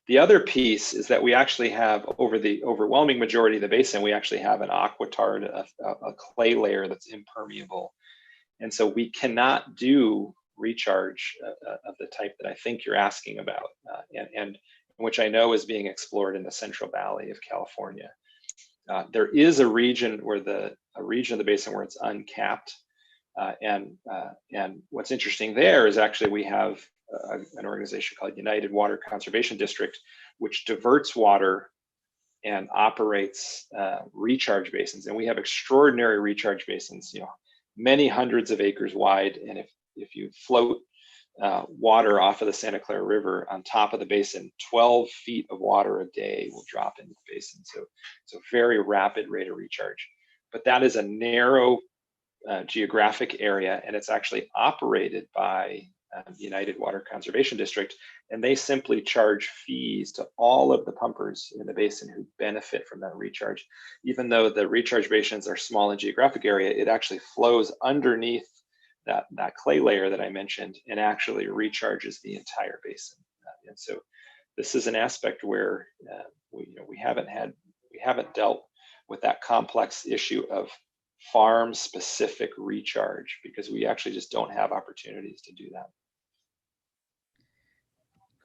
The other piece is that we actually have, over the overwhelming majority of the basin, we actually have an aquitard, a clay layer that's impermeable. And so we cannot do recharge of the type that I think you're asking about, and which I know is being explored in the Central Valley of California. There is a region where a region of the basin where it's uncapped, and what's interesting there is actually we have an organization called United Water Conservation District, which diverts water and operates recharge basins, and we have extraordinary recharge basins, many hundreds of acres wide, and if you float water off of the Santa Clara River on top of the basin, 12 feet of water a day will drop into the basin. So it's a very rapid rate of recharge. But that is a narrow geographic area, and it's actually operated by the United Water Conservation District, and they simply charge fees to all of the pumpers in the basin who benefit from that recharge. Even though the recharge basins are small in geographic area, it actually flows underneath that clay layer that I mentioned and actually recharges the entire basin. And so this is an aspect where we haven't dealt with that complex issue of farm specific recharge, because we actually just don't have opportunities to do that.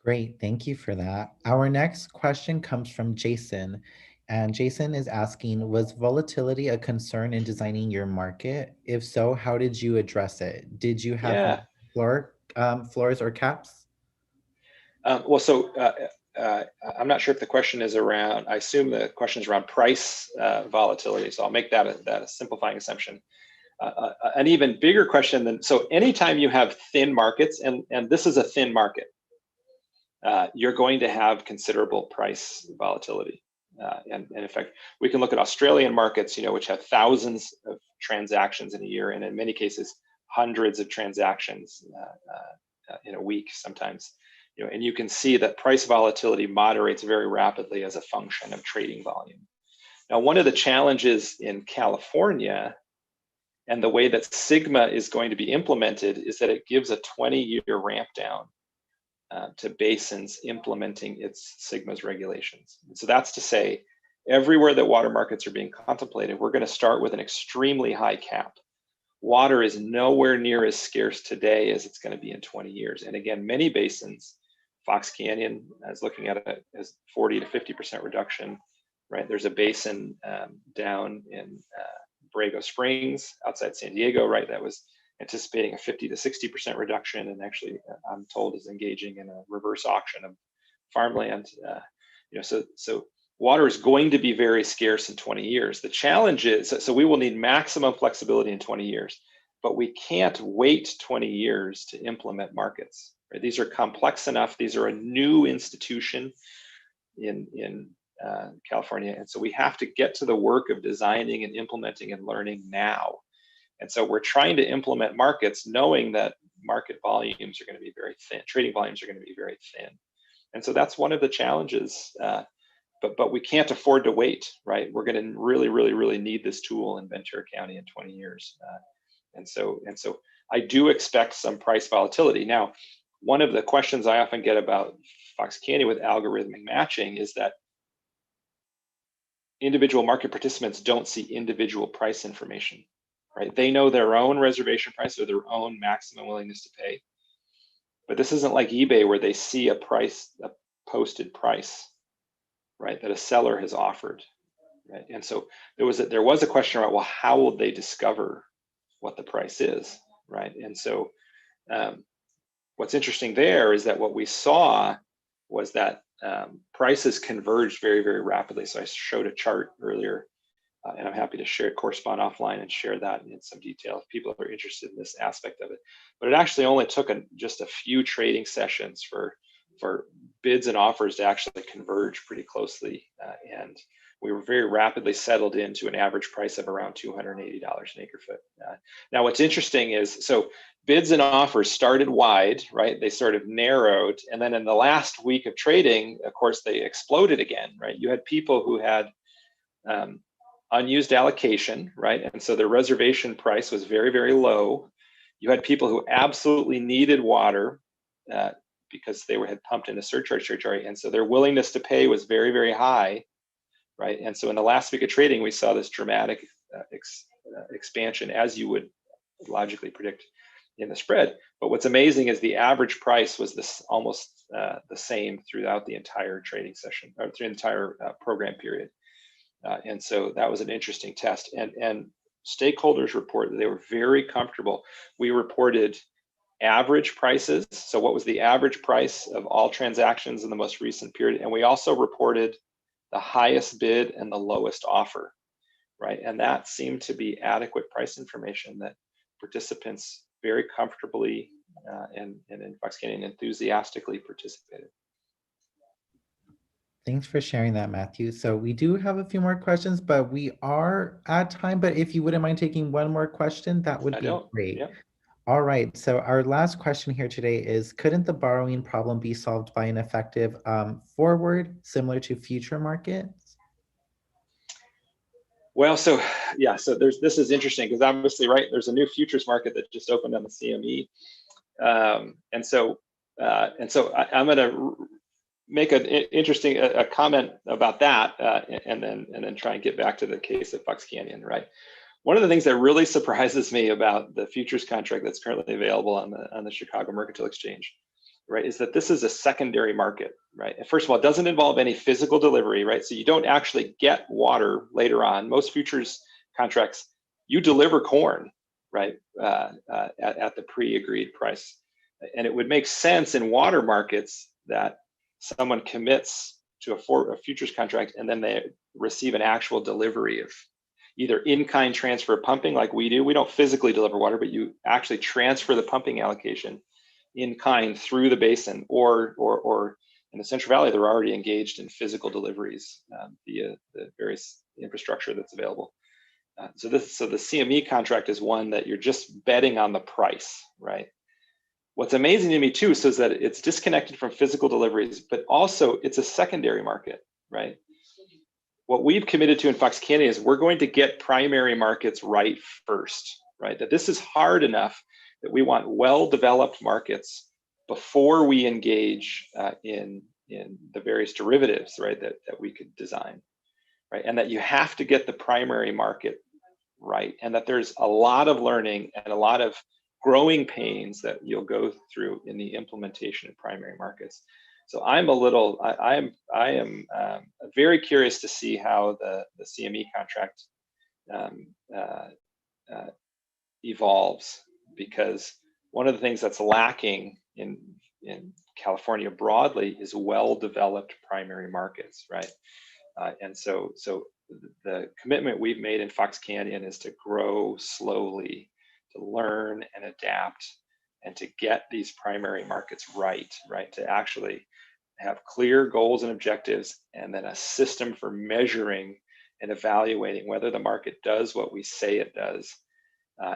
Great, thank you for that. Our next question comes from Jason. And Jason is asking, was volatility a concern in designing your market? If so, how did you address it? Did you have floors or caps? I'm not sure if the question is around, I assume the question is around price volatility. So I'll make that a simplifying assumption. An even bigger question so anytime you have thin markets, and this is a thin market, you're going to have considerable price volatility. And in fact, we can look at Australian markets, which have thousands of transactions in a year, and in many cases, hundreds of transactions in a week sometimes. And you can see that price volatility moderates very rapidly as a function of trading volume. Now, one of the challenges in California and the way that SGMA is going to be implemented is that it gives a 20-year ramp down to basins implementing its SGMA's regulations. And so that's to say, everywhere that water markets are being contemplated, we're going to start with an extremely high cap. Water is nowhere near as scarce today as it's going to be in 20 years. And again, many basins, Fox Canyon is looking at it as 40 to 50% reduction, right? There's a basin down in Borrego Springs outside San Diego, right? That was anticipating a 50 to 60% reduction, and actually, I'm told, is engaging in a reverse auction of farmland. So water is going to be very scarce in 20 years. The challenge is, so we will need maximum flexibility in 20 years, but we can't wait 20 years to implement markets. Right? These are complex enough. These are a new institution in California, and so we have to get to the work of designing and implementing and learning now. And so we're trying to implement markets knowing that market volumes are going to be very thin, trading volumes are going to be very thin. And so that's one of the challenges, but we can't afford to wait, right? We're going to really, really, really need this tool in Ventura County in 20 years. And so I do expect some price volatility. Now, one of the questions I often get about Fox Canyon with algorithmic matching is that individual market participants don't see individual price information. Right? They know their own reservation price or their own maximum willingness to pay. But this isn't like eBay where they see a posted price, right, that a seller has offered. Right? And so there was a question about, well, how will they discover what the price is, right? And so what's interesting there is that what we saw was that prices converged very, very rapidly. So I showed a chart earlier. And I'm happy to correspond offline and share that in some detail if people are interested in this aspect of it. But it actually only took just a few trading sessions for bids and offers to actually converge pretty closely. And we were very rapidly settled into an average price of around $280 an acre foot. Now, what's interesting is, so bids and offers started wide, right? They sort of narrowed. And then in the last week of trading, of course, they exploded again, right? You had people who had unused allocation, right? And so their reservation price was very, very low. You had people who absolutely needed water because they had pumped in a surcharge territory. And so their willingness to pay was very, very high, right? And so in the last week of trading, we saw this dramatic expansion, as you would logically predict in the spread. But what's amazing is the average price was this almost the same throughout the entire trading session, or through the entire program period. And so that was an interesting test. And stakeholders report that they were very comfortable. We reported average prices. So what was the average price of all transactions in the most recent period? And we also reported the highest bid and the lowest offer, right? And that seemed to be adequate price information that participants very comfortably and in Fox Canyon enthusiastically participated. Thanks for sharing that, Matthew. So we do have a few more questions, but we are at time. But if you wouldn't mind taking one more question, that would be great. Yeah. All right, so our last question here today is, couldn't the borrowing problem be solved by an effective forward similar to future markets? Well, so yeah, so this is interesting because obviously, right, there's a new futures market that just opened on the CME. And so I'm going to make an interesting comment about that, and then try and get back to the case of Fox Canyon, right? One of the things that really surprises me about the futures contract that's currently available on the Chicago Mercantile Exchange, right, is that this is a secondary market, right? And first of all, it doesn't involve any physical delivery, right? So you don't actually get water later on. Most futures contracts, you deliver corn, right, at the pre-agreed price. And it would make sense in water markets that someone commits to a futures contract and then they receive an actual delivery of either in-kind transfer pumping like we do. We don't physically deliver water, but you actually transfer the pumping allocation in kind through the basin, or in the Central Valley, they're already engaged in physical deliveries via the various infrastructure that's available. So the CME contract is one that you're just betting on the price, right? What's amazing to me too is that it's disconnected from physical deliveries, but also it's a secondary market, right? What we've committed to in Fox Canyon is we're going to get primary markets right first, right? That this is hard enough that we want well-developed markets before we engage in the various derivatives, right, that we could design, right? And that you have to get the primary market right, and that there's a lot of learning and a lot of growing pains that you'll go through in the implementation of primary markets. So I am very curious to see how the CME contract evolves, because one of the things that's lacking in California broadly is well-developed primary markets, right? And so the commitment we've made in Fox Canyon is to grow slowly, to learn and adapt, and to get these primary markets right, to actually have clear goals and objectives, and then a system for measuring and evaluating whether the market does what we say it does,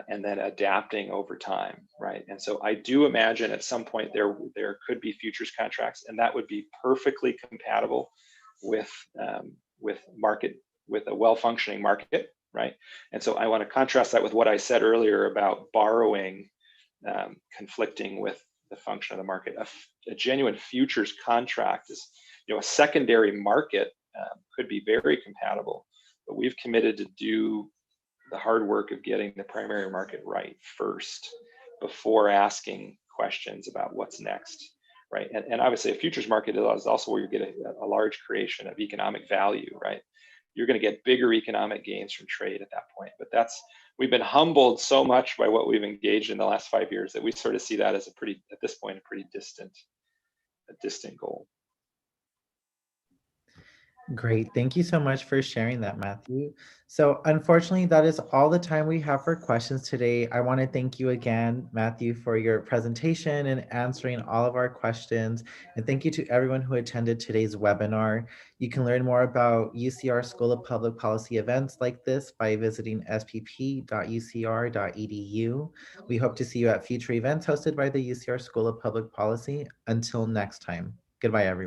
and then adapting over time, right? And so I do imagine at some point there could be futures contracts, and that would be perfectly compatible with a well-functioning market, right? And so I want to contrast that with what I said earlier about borrowing conflicting with the function of the market. A genuine futures contract is, a secondary market could be very compatible, but we've committed to do the hard work of getting the primary market right first before asking questions about what's next, right? And obviously a futures market is also where you get a large creation of economic value, right? You're going to get bigger economic gains from trade at that point. But we've been humbled so much by what we've engaged in the last 5 years that we sort of see that as at this point, a pretty distant goal. Great. Thank you so much for sharing that, Matthew. So unfortunately, that is all the time we have for questions today. I want to thank you again, Matthew, for your presentation and answering all of our questions. And thank you to everyone who attended today's webinar. You can learn more about UCR School of Public Policy events like this by visiting spp.ucr.edu. We hope to see you at future events hosted by the UCR School of Public Policy. Until next time, goodbye, everyone.